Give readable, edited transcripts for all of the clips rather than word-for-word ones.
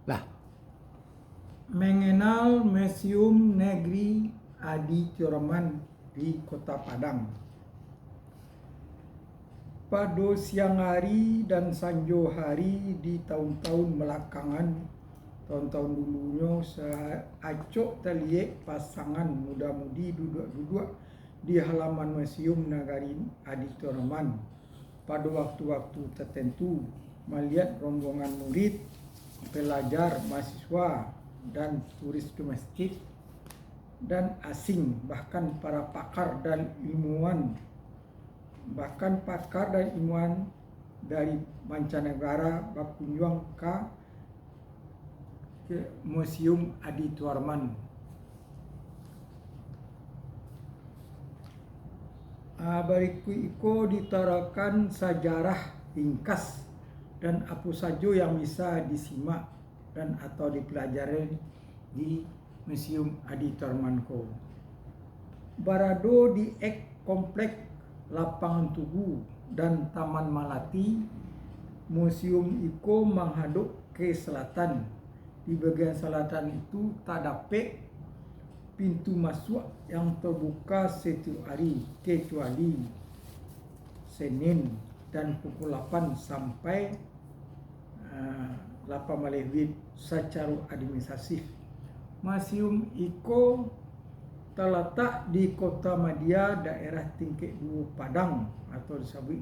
Lah, mengenal Museum Negeri Adi Tioraman di Kota Padang. Pada siang hari dan sanjo hari di tahun-tahun belakangan, tahun-tahun dulunya seacok terlihat pasangan muda-mudi duduk-duduk di halaman Museum Negeri Adi Tioraman pada waktu-waktu tertentu melihat rombongan murid, pelajar, mahasiswa, dan turis domestik dan asing, bahkan para pakar dan ilmuwan dari mancanegara berkunjung ke Museum Adi Tioraman. Bariku iko ditarakan sejarah ringkas dan apa saja yang bisa disimak dan atau dipelajari di Museum Adi Tioraman ko. Barado di komplek Lapangan Tugu dan Taman Malati, museum iko menghadap ke selatan. Di bagian selatan itu tak dapat pintu masuk yang terbuka setiap hari kecuali Senin dan pukul 8 sampai 8 malam secara administratif. Museum iko terletak di Kota Madya, daerah Tingkek 2 Padang, atau disebut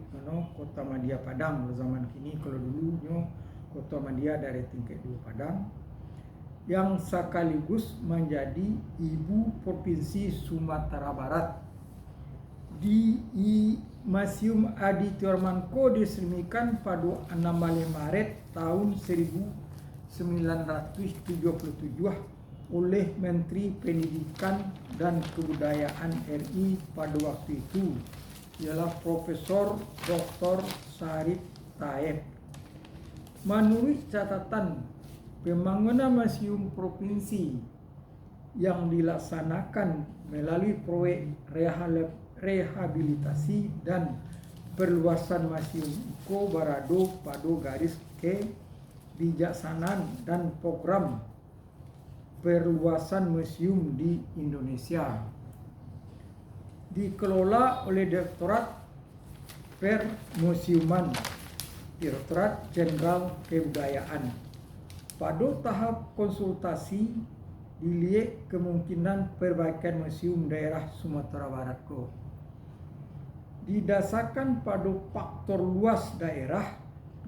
Kota Madya Padang zaman kini. Kalau dulunya Kota Madya daerah Tingkek 2 Padang, yang sekaligus menjadi ibu provinsi Sumatera Barat. Di Museum Adi Tioraman ko diresmikan pada 6 Maret tahun 1977 oleh Menteri Pendidikan dan Kebudayaan RI pada waktu itu, ialah Profesor Dr. Syarif Taib. Menurut catatan pembangunan museum provinsi yang dilaksanakan melalui proyek rehabilitasi dan perluasan museum iko barado pada garis kebijaksanaan dan program perluasan museum di Indonesia. Dikelola oleh Direktorat Permuseuman, Direktorat Jenderal Kebudayaan. Pada tahap konsultasi dilihat kemungkinan perbaikan museum daerah Sumatera Barat ko. Didasarkan pada faktor luas daerah,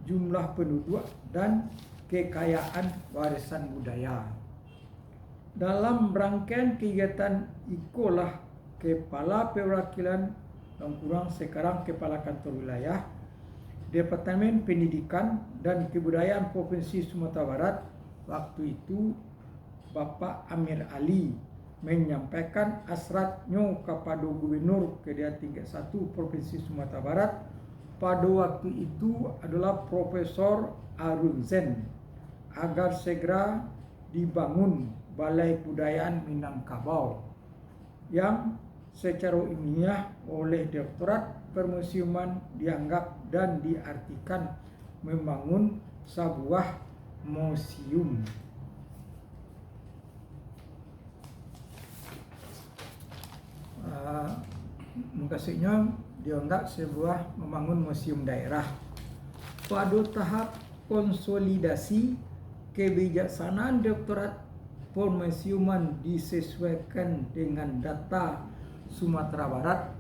jumlah penduduk, dan kekayaan warisan budaya. Dalam rangkaian kegiatan ikolah Kepala Perwakilan sekarang Kepala Kantor Wilayah Departemen Pendidikan dan Kebudayaan Provinsi Sumatera Barat waktu itu Bapak Amir Ali menyampaikan asratnya kepada Gubernur Kedai Tingkat 1 Provinsi Sumatera Barat pada waktu itu adalah Profesor Arun Zen agar segera dibangun Balai Kebudayaan Minangkabau yang secara ilmiah oleh Direktorat Permuseuman dianggap dan diartikan membangun sebuah museum. Maksudnya dianggap sebuah membangun museum daerah. Pada tahap konsolidasi kebijaksanaan Direktorat Permuseuman disesuaikan dengan data Sumatera Barat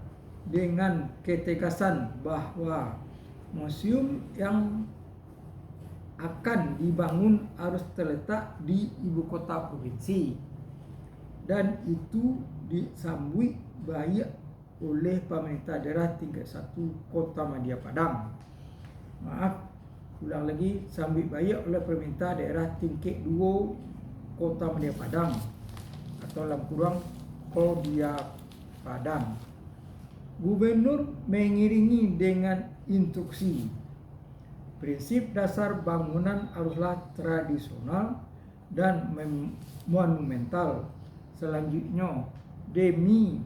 dengan ketegasan bahwa museum yang akan dibangun harus terletak di ibu kota provinsi, dan itu disambut baik oleh pemerintah daerah tingkat 1 Kota Madya Padang. Ulang lagi, sambut baik oleh pemerintah daerah tingkat 2 Kota Madya Padang atau dalam kurang Kodya Padang. Gubernur mengiringi dengan instruksi prinsip dasar bangunan haruslah tradisional dan monumental. Selanjutnya, demi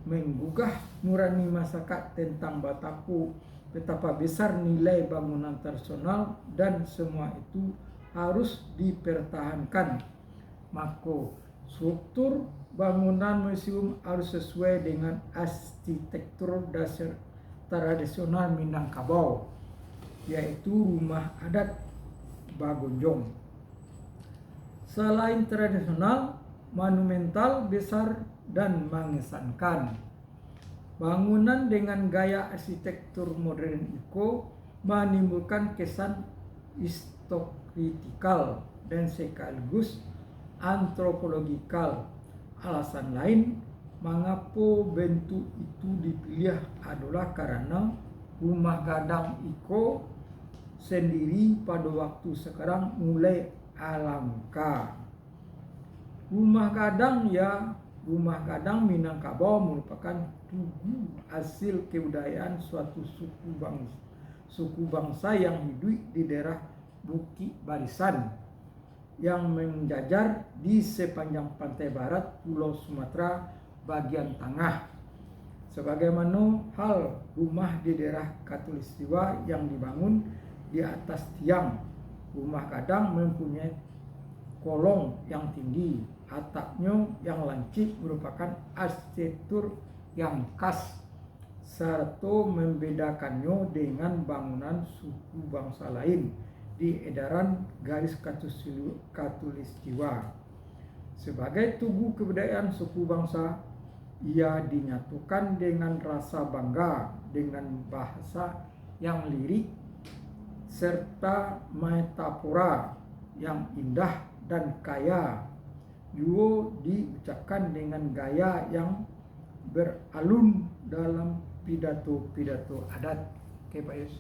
menggugah nurani masyarakat tentang betapa besar nilai bangunan tradisional, dan semua itu harus dipertahankan. Maka struktur bangunan museum harus sesuai dengan arsitektur dasar tradisional Minangkabau, yaitu rumah adat Bagonjong. Selain tradisional, monumental, besar, dan mengesankan, bangunan dengan gaya arsitektur modern itu menimbulkan kesan historikal dan sekaligus antropologikal. Alasan lain mengapa bentuk itu dipilih adalah karena rumah gadang itu sendiri pada waktu sekarang mulai langka. Rumah gadang Minangkabau merupakan tugu hasil kebudayaan suatu suku bangsa yang hidup di daerah Bukit Barisan yang menjajar di sepanjang pantai barat Pulau Sumatera bagian tengah. Sebagaimana hal rumah di daerah Katulistiwa yang dibangun di atas tiang, rumah gadang mempunyai kolong yang tinggi, atapnya yang lancip merupakan arsitektur yang khas serta membedakannya dengan bangunan suku bangsa lain di edaran garis Katulistiwa. Sebagai tugu kebudayaan suku bangsa, ia dinyatakan dengan rasa bangga dengan bahasa yang lirik serta metafora yang indah dan kaya, juga diucapkan dengan gaya yang beralun dalam pidato-pidato adat. Oke Pak Yus.